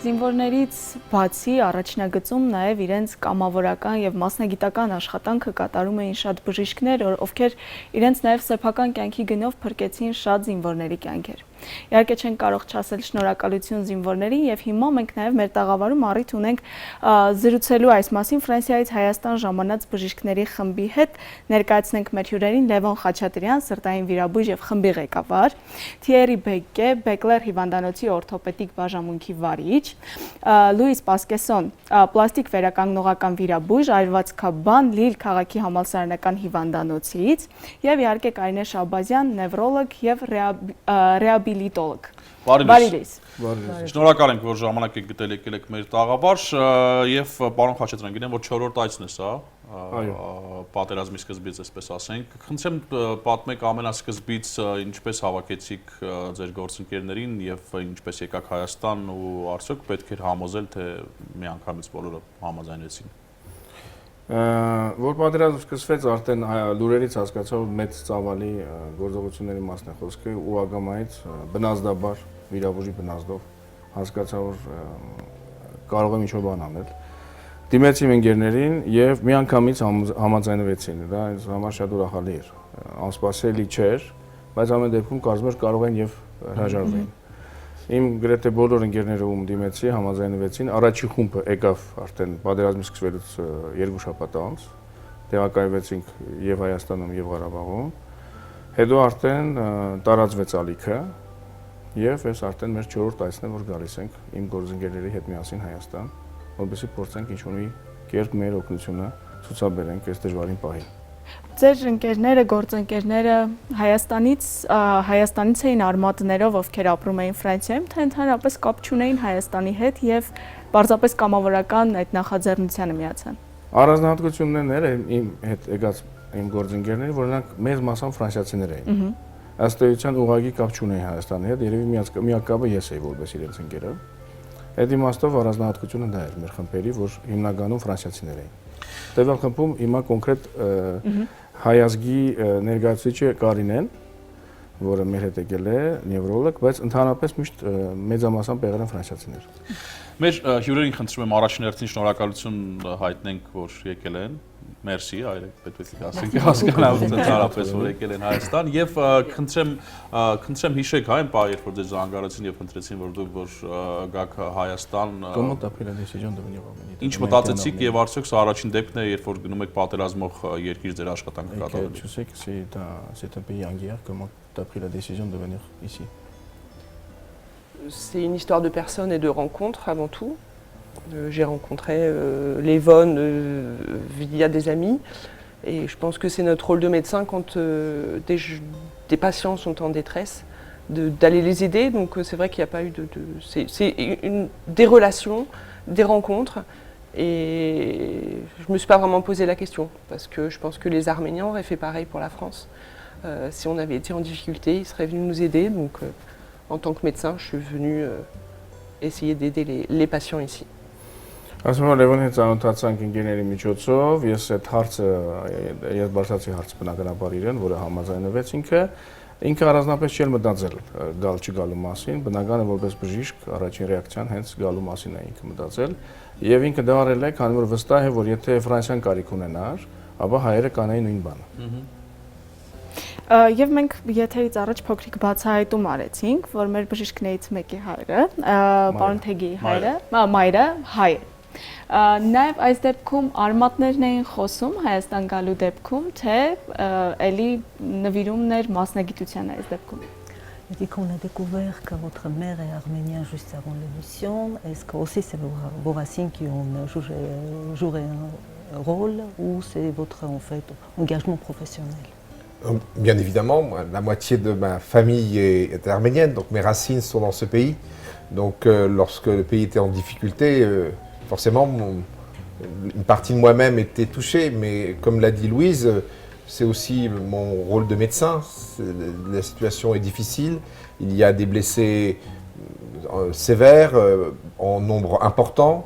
Զինվորներից բացի առաջնագծում նաև իրենց կամավորական եւ մասնագիտական աշխատանքը կատարում էին շատ բժիշկներ, ովքեր իրենց նաև սեփական կյանքի գնով փրկեցին շատ զինվորների կյանքեր։ Իհարկե չենք կարող չասել շնորհակալություն զինվորներին եւ հիմա մենք նաև մեր տաղավարում առիթ ունենք զրուցելու այս մասին Ֆրանսիայից Հայաստան ժամանած բժիշկների խմբի հետ ներկայացնենք մեր հյուրերին Լևոն Խաչատրյան, սրտային վիրաբույժ եւ խմբի ղեկավար, Թիերի Բեկկե, Բեկլեր հիվանդանոցի օրթոպեդիկ բաժանմունքի վարիչ, Լուիս Պասկեսոն, պլաստիկ վերականգնողական վիրաբույժ, այրվածքաբան, Լիլ քաղաքի համալսարանական հիվանդանոցից եւ իհարկե Կարինե Շաբազյան, նևրոլոգ եւ ռեաբիլիտոլոգ։ Բարի Շնորհակալ ենք, որ ժամանակ եք գտել եկել եք մեր տաղավար եւ պարոն Խաչատրյան, գիտեմ, որ 4-րդ այցն է սա, պատերազմի սկզբից, այսպես ասենք։ Խնդրեմ պատմեք ամենասկզբից ինչպես հավաքեցիք ձեր գործընկերներին եւ ինչպես եկաք Հայաստան ու արդյոք պետք էր համոզել, թե միանգամից բոլորը համաձայնվեցին։ Որ պատերազմը սկսվեց, արդեն լուրերից հասկացա, որ մեծ ծավալի գործողությունների մասն է խոսքը ու ագամայից բնազդաբար վիրաբույժի բնազդով հասկացա, որ կարող եմ ինչ-որ բան անել։ Դիմեցի ընկերներին եւ միանգամից համաձայնվեցին։ Դա ինձ համար շատ ուրախալի էր։ Անսպասելի չէր, բայց ամեն դեպքում կարծում եմ կարող են եւ հրաժարվեին։ Իմ գրեթե բոլոր ընկերները ում դիմեցի համաձայնվեցին, առաջի խումբը եկավ արդեն պատերազմի սկսվելուց 2 շաբաթ անց, տեղակայվեցինք եւ Հայաստանում եւ Ղարաբաղում, հետո արդեն տարածվեց ալիքը եւ այս արդեն մեր 4-րդ այցն է, որ գալիս ենք իմ գործընկերների հետ միասին Հայաստան, որովհետեւ փորձենք ինչ-որ մի կերպ մեր օգնությունը ցուցաբերենք այս դժվարին պահին։ Ձեր ընկերները, գործընկերները Հայաստանից էին արմատներով, ովքեր ապրում էին Ֆրանսիայում, թե ընդհանրապես կապ չունեին Հայաստանի հետ եւ պարզապես կամավորական այդ նախաձեռնությանը միացան։ Առանձնահատկություններն էր իմ հետ եկած իմ գործընկերների, որ նրանք մեծ մասամբ ֆրանսիացիներ էին։ Ըստ էության ուղղակի կապ չունեին Հայաստանի հետ, երևի միակ կապը ես էի որպես իրենց ընկերը։ Այդ իմաստով առանձնահատկությունը դա էր մեր խմբերի, որ հիմնականում ֆրանսիացիներ էին։ Տվյալ խմբում հիմա կոնկրետ հայազգի ներկայացուցիչը Կարինեն, որը մեր հետ եկել է, նևրոլոգ, բայց ընդհանրապես միշտ մեծամասամբ եղել են ֆրանսիացիներ։ Մեր հյուրերին խնդրում եմ առաջին հերթին շնորհակալություն հայտնենք, որ եկել են։ Մերսի, պետք է ասենք, հասկանալու ընդհանրապես որ եկել են Հայաստան եւ խնդրեմ հիշեք այն պահը, երբ որ ձեզ զանգարեցին եւ խնդրեցին, որ դուք որ գաք Հայաստան։ Ինչ մտածեցիք եւ արդյոք սա առաջին դեպքն է, երբ որ գնում եք պատերազմող երկիր ձեր աշխատանքը կատարելու։ Je sais que c'est un pays en guerre, comment tu as pris la décision de venir ici? C'est une histoire de personnes et de rencontres avant tout. J'ai rencontré Lévon via des amis et je pense que c'est notre rôle de médecin quand des patients sont en détresse d'aller les aider. Donc c'est vrai qu'il n'y a pas eu c'est des relations, des rencontres et je ne me suis pas vraiment posé la question parce que je pense que les Arméniens auraient fait pareil pour la France. Si on avait été en difficulté, ils seraient venus nous aider. Donc en tant que médecin, je suis venu essayer d'aider les patients ici. Ասում եմ Լևոնի ծանոթացանք ընկերների միջոցով, ես այդ հարցը ես բարձրացի հարցը բնականաբար իրեն, որը համաձայնվեց ինքը առանձնապես չէր մտածել գալ չգալու մասին, բնական է որպես բժիշկ առաջին ռեակցիան հենց գալու մասին է ինքը մտածել եւ ինքը դա արել է, քանի որ վստահ է, որ եթե Ֆրանսիան կարիք ունենար, ապա հայերը կանեին նույն բանը։ Եվ մենք եթերից առաջ փոքրիկ բացահայտում արեցինք, որ մեր բժիշկներից մեկի հայրը, պարոն Թեգիի հայրը, մայրը հայ է։ Նաև այս դեպքում արմատներն էին խոսում Հայաստան գալու դեպքում, թե էլի նվիրումներ մասնագիտության այս դեպքում։ Dès qu'on a découvert que votre mère est arménienne juste avant l'émission, est-ce que aussi c'est vos racines qui ont joué un rôle ou c'est votre en fait engagement professionnel? Bien évidemment, la moitié de ma famille est arménienne, donc mes racines sont dans ce pays. Donc lorsque le pays était en difficulté, forcément une partie de moi-même était touchée, mais comme l'a dit Louise, c'est aussi mon rôle de médecin. La situation est difficile, il y a des blessés sévères en nombre important.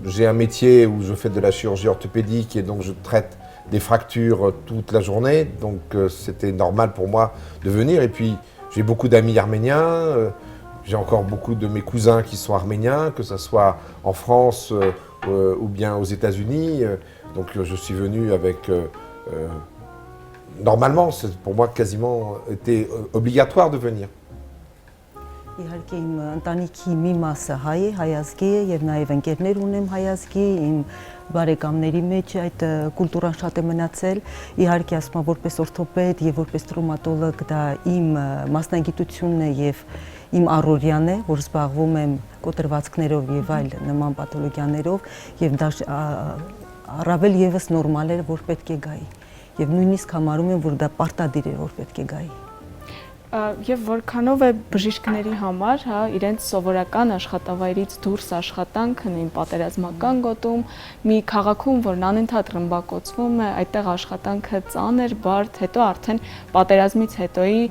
J'ai un métier où je fais de la chirurgie orthopédique et donc je traite des fractures toute la journée, donc c'était normal pour moi de venir. Et puis j'ai beaucoup d'amis arméniens, J'ai encore beaucoup de mes cousins qui sont arméniens, que ce soit en France ou bien aux États-Unis. Donc je suis venu avec... normalement, c'est pour moi quasiment été obligatoire de venir. Իհարկե իմ ընտանիքի մի մասը հայ է, հայազգի է եւ նաեւ ընկերներ ունեմ հայազգի, իմ բարեկամների մեջ այդ կուլտուրան շատ է մնացել։ Իհարկե ասում եմ որպես օրթոպեդ եւ որպես տրոմատոլոգ դա իմ մասնագիտությունն է եւ իմ առօրյան է, որ զբաղվում եմ կոտրվածքներով եւ այլ նման պաթոլոգիաներով եւ դա առավել եւս նորմալ է, որ պետք է գայի։ Եվ նույնիսկ համարում եմ, որ դա պարտադիր է, որ պետք է գայի։ Եվ որքանով է բժիշկների համար, հա, իրենց սովորական աշխատավայրից դուրս աշխատանքը նույն պատերազմական գոտում, մի քաղաքում, որն անընդհատ ռմբակոծվում է, այդտեղ աշխատանքը ծանր, բարդ, հետո արդեն պատերազմից հետոյի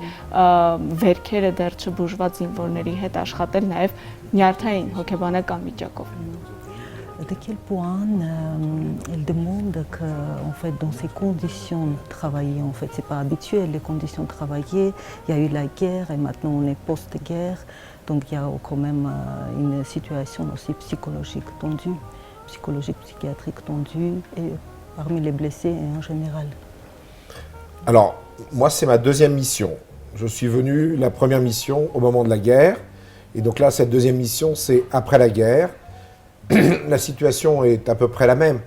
վերքերը դեռ չբուժված զինվորների հետ աշխատել նաև նյարդային հոգեբանական վիճակով։ De quel point elle demande que, en fait, dans ces conditions de travailler, en fait, c'est pas habituel les conditions de travailler. Il y a eu la guerre et maintenant on est post-guerre, donc il y a quand même une situation aussi psychologique tendue, psychologique, psychiatrique tendue, et parmi les blessés et en général. Alors, moi, c'est ma deuxième mission. Je suis venu, la première mission, au moment de la guerre, et donc là, cette deuxième mission, c'est après la guerre. La situation est à peu près la même.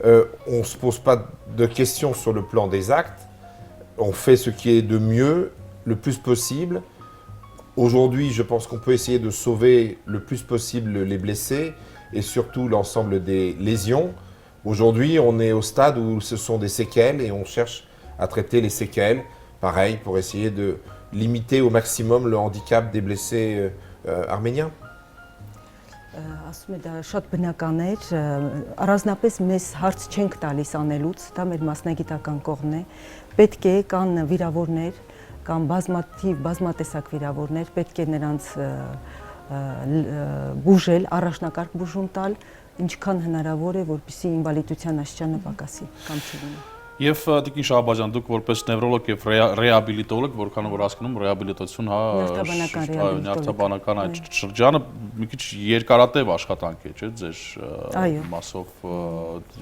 On ne se pose pas de questions sur le plan des actes. On fait ce qui est de mieux, le plus possible. Aujourd'hui, je pense qu'on peut essayer de sauver le plus possible les blessés et surtout l'ensemble des lésions. Aujourd'hui, on est au stade où ce sont des séquelles et on cherche à traiter les séquelles. Pareil, pour essayer de limiter au maximum le handicap des blessés arméniens. Ասում եմ դա շատ բնական էր, առանձնապես մեզ հարց չենք տալիս անելուց, դա մեր մասնագիտական կողմն է։ Պետք է կան վիրավորներ, կան բազմատեսակ վիրավորներ, պետք է նրանց բուժել, առաջնակարգ բուժում տալ, ինչքան հնարավոր է, որպեսզի ինվալիդության աստիճանը պակասի կամ չլինի։ Եվ Տիկին Շահբազյան, դուք որպես նևրոլոգ եւ ռեաբիլիտոլոգ, որքանով որ հասկանում ռեաբիլիտացիոն, հա, նյարդաբանական այդ շրջանը մի քիչ երկարատև աշխատանք է, չէ՞, ձեր մասով։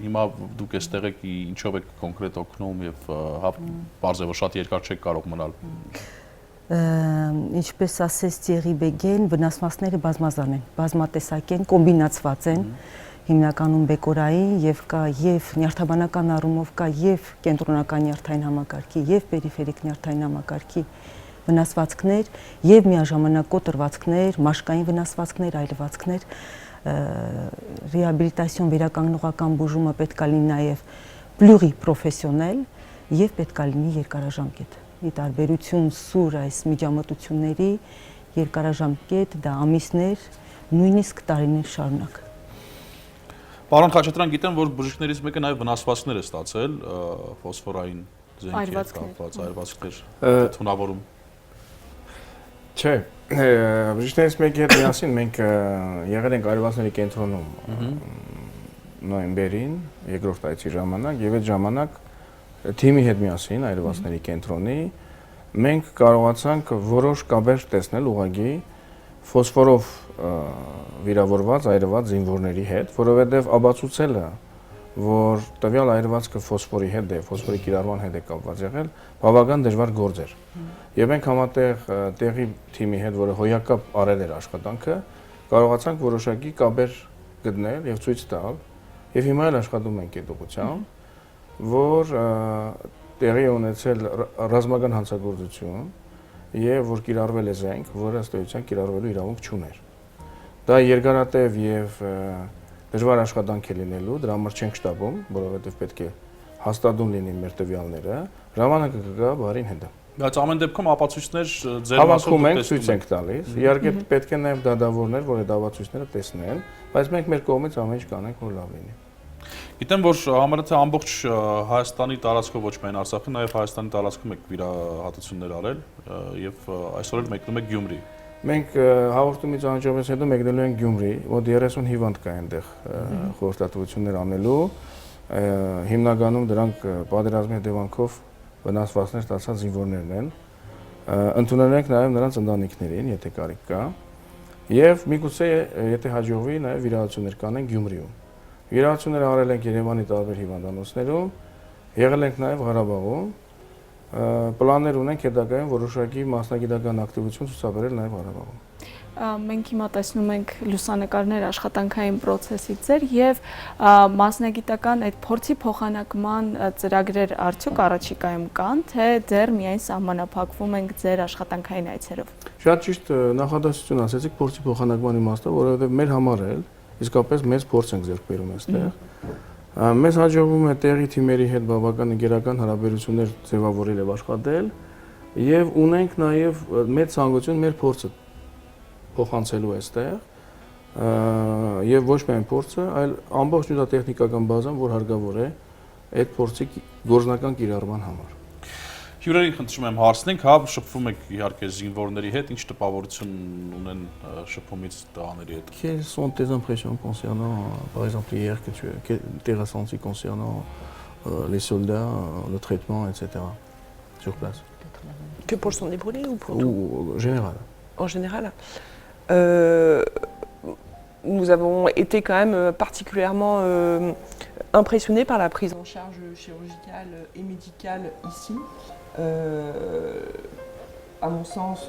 Հիմա դուք այստեղ եք, ինչով եք կոնկրետ օգնում եւ հա, բարձր է որ շատ երկար չեք կարող մնալ։ Ինչպես ասեց Թիերի Բեգեն, վնասվածքները բազմազան են, բազմատեսակ են, կոմբինացված են։ Հիմնականում բեկորային եւ կա եւ նյարդաբանական առումով կա եւ կենտրոնական նյարդային համակարգի եւ պերիֆերիկ նյարդային համակարգի վնասվածքներ եւ միաժամանակ կոտրվածքներ, մաշկային վնասվածքներ, այլվածքներ, ռեաբիլիտացիոն վերականգնողական բուժումը պետք է լինի նաեւ պլյուրիպրոֆեսիոնալ եւ պետք է լինի երկարաժամկետ։ Ի տարբերություն սուր այս միջամտությունների երկարաժամկետ դա ամիսներ, նույնիսկ տարիներ շարունակ։ Պարոն Խաչատրյան, գիտեմ, որ բժիշկներից մեկը նաև վնասվածքներ է ստացել, ֆոսֆորային զենքի հետ կապված այրվածքներ, թունավորում։ Չէ, բժիշկներից մեկի հետ միասին մենք եղել ենք այրվածքների կենտրոնում նոյեմբերին, երկրորդ այցի ժամանակ, եւ այդ ժամանակ թիմի հետ միասին այրվածքների կենտրոնի մենք կարողացանք որոշ կապեր տեսնել ուղղակի ֆոսֆորով վիրավորված այրված զինվորների հետ, որովհետև ապացուցելը, որ տվյալ այրվածքը ֆոսֆորի հետ է, ֆոսֆորի կիրառման հետ է կապված եղել, բավական դժվար գործ էր։ Եվ մենք համատեղ տեղի թիմի հետ, որը հոյակապ արել էր աշխատանքը, կարողացանք որոշակի կապեր գտնել եւ ցույց տալ, եւ հիմա էլ աշխատում ենք այդ ուղղությամբ, որ տեղի ունեցել ռազմական հանցագործություն եւ որ կիրառվել է զենք, որը ըստ էության կիրառվելու իրավունք չուներ։ Դա երկարատև եւ դժվար աշխատանք է լինելու, դրա համար չենք շտապում, որովհետեւ պետք է հաստատում լինի մեր տվյալները, ժամանակը կգա բարին հետը։ Բայց ամեն դեպքում ապացույցներ ձեր մասով մենք ցույց ենք տալիս։ Իհարկե պետք է նաեւ դատավորներ, որ այդ ապացույցները տեսնեն, բայց մենք մեր կողմից ամեն ինչ կանենք, որ լավ լինի։ Գիտեմ, որ համարը ամբողջ Հայաստանի տարածքով ոչ միայն Արցախի, նաև Հայաստանի տարածքում եք վիրահատություններ արել եւ այսօր էլ մեկնում եք Գյումրի։ Մենք հաղորդումից անջրվեց հետո մեկնելու ենք Գյումրի, որ 30 հիվանդ կա այնտեղ խորհրդատվություններ անելու։ Հիմնականում դրանք պատերազմի հետևանքով վնասվածքներ ստացած զինվորներն են։ Ընդունել ենք նաև նրանց ընտանիքներին, եթե կարիք կա։ Եվ միգուցե եթե հաջողվի նաև վիրահատություններ կանենք Գյումրիում։ Վիրահատություններ արել ենք Երևանի տարբեր հիվանդանոցներում, եղել ենք նաև Ղարաբաղում։ Պլաններ ունենք հետագայում որոշակի մասնագիտական ակտիվություն ցուցաբերել նաև Ղարաբաղում։ Մենք հիմա տեսնում ենք լուսանկարներ աշխատանքային process-ից ձեր եւ մասնագիտական այդ փորձի փոխանակման ծրագրեր արդյոք առաջիկայում կան, թե դեռ միայն սահմանափակվում ենք ձեր աշխատանքային այցերով։ Շատ ճիշտ նախադասություն ասեցիք փորձի փոխանակման իմաստով, որովհետեւ մեր համար էլ իսկապես մեծ փորձ ենք ձեռք բերում այստեղ։ Մեզ հաջողվում է տեղի թիմերի հետ բավական ընկերական հարաբերություններ ձևավորել եւ աշխատել եւ ունենք նաեւ մեծ ցանկություն մեր փորձը փոխանցելու այստեղ եւ ոչ միայն փորձը, այլ ամբողջ նյութատեխնիկական բազան, որ հարկավոր է այդ փորձի գործնական կիրառման համար։ Հյուրերին խնդրում եմ հարցնենք, հա, շփվում եք իհարկե զինվորների հետ, ինչ տպավորություն ունեն շփումից տղաների հետ։ Quelles sont tes impressions concernant, par exemple, hier que t'es ressenti concernant les soldats, le traitement, etc. sur place? Que pour le sang des brûlés ou pour tout? Ou en général? En général. Nous avons été quand même particulièrement impressionnés par la prise en charge chirurgicale et médicale ici. À mon sens,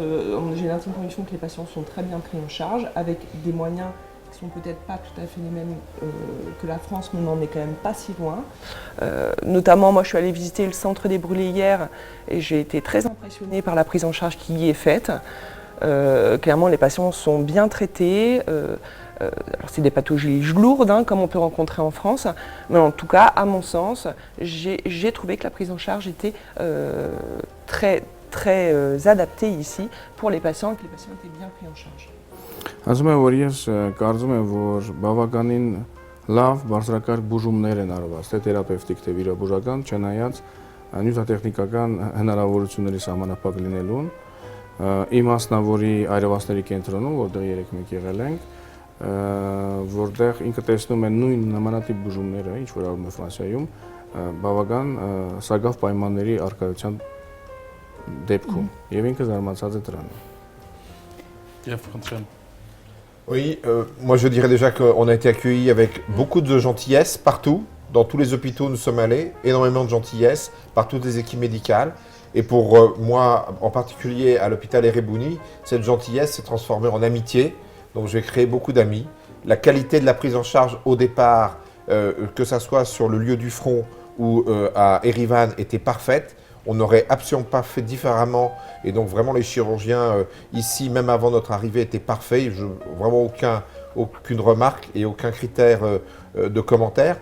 j'ai l'intime conviction que les patients sont très bien pris en charge, avec des moyens qui sont peut-être pas tout à fait les mêmes que la France, mais on n'en est quand même pas si loin. Notamment, moi je suis allée visiter le centre des brûlés hier et j'ai été très impressionnée par la prise en charge qui y est faite. Clairement, les patients sont bien traités. Alors c'est des pathologies lourdes, hein, comme on peut rencontrer en France, mais en tout cas, à mon sens, j'ai trouvé que la prise en charge était très adaptée ici pour les patients, et que les patients étaient bien pris en charge. Ասում եմ, որ ես կարծում եմ, որ բավականին լավ բարձրակարգ բուժումներ են արված, թե թերապևտիկ, թե վիրաբուժական, չնայած նյութատեխնիկական հնարավորությունների սահմանափակ լինելուն։ Իմ մասնավորի այրվածների կենտրոնում, որտեղ երեք մենք եղել ենք, որտեղ ինքը տեսնում է նույն նմանատիպ բուժումները, ինչ որ արվում է Ֆրանսիայում, բավական սակավ պայմանների առկայության դեպքում, եւ ինքը զարմացած է դրանով։ Եվ խնդրեմ։ Oui, moi je dirais déjà qu'on a été accueillis avec beaucoup de gentillesse partout. Dans tous les hôpitaux nous sommes allés, énormément de gentillesse par toutes les équipes médicales. Et pour moi, en particulier à l'hôpital Erebouni, cette gentillesse s'est transformée en amitié. Donc j'ai créé beaucoup d'amis. La qualité de la prise en charge au départ, que ça soit sur le lieu du front ou à Erivan, était parfaite. On n'aurait absolument pas fait différemment. Et donc vraiment les chirurgiens ici, même avant notre arrivée, étaient parfaits. Vraiment aucune remarque et aucun critère de commentaire.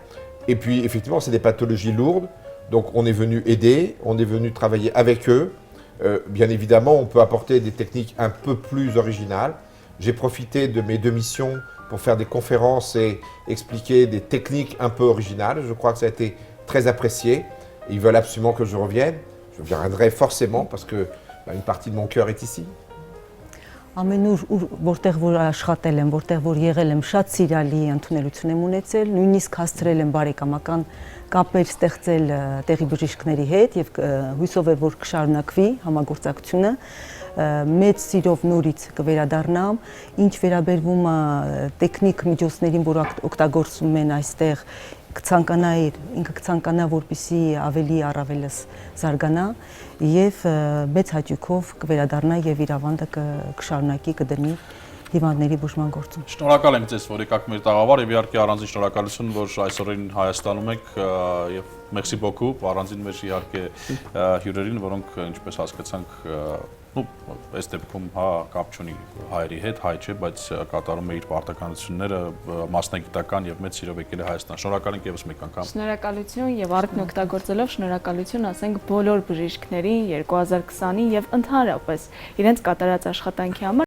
Et puis effectivement, c'est des pathologies lourdes. Donc on est venu aider, on est venu travailler avec eux. Bien évidemment, on peut apporter des techniques un peu plus originales. J'ai profité de mes 2 missions pour faire des conférences et expliquer des techniques un peu originales. Je crois que ça a été très apprécié. Ils veulent absolument que je revienne. Je viendrai forcément parce que une partie de mon cœur est ici. Ամենուր որտեղ որ աշխատել եմ, որտեղ որ եղել եմ, շատ սիրալի ընդունելություն եմ ունեցել, նույնիսկ հասցրել եմ բարեկամական կապեր ստեղծել տեղի բժիշկների հետ եւ հույսով եմ որ կշարունակվի համագործակցությունը, մեծ սիրով նորից կվերադառնամ, ինչ վերաբերվում է տեխնիկ միջոցներին, որ օգտագործում են այստեղ, ինքը կցանկանա, որպեսզի ավելի առավելս զարգանա եւ մեծ հաճույքով կվերադառնա եւ իր ավանդը կշարունակի կդնի հիվանդների բուժման գործում։ Շնորհակալ ենք ձեզ, որ եկաք մեր տաղավար եւ իհարկե առանձին շնորհակալություն, որ այսօրին Հայաստանում եք եւ merci beaucoup, առանձին մեր իհարկե հյուրերին, որոնք ինչպես հասկացանք այս դեպքում հա կապ չունի հայերի հետ, հայ չէ, բայց կատարում է իր պարտականությունները մասնագիտական եւ մեծ սիրով եկել է Հայաստան։ Շնորհակալ ենք եւս մեկ անգամ։ Շնորհակալություն եւ առիթն օգտագործելով շնորհակալություն ասենք բոլոր բժիշկներին 2020-ին եւ ընդհանրապես իրենց կատարած աշխատանքի համար։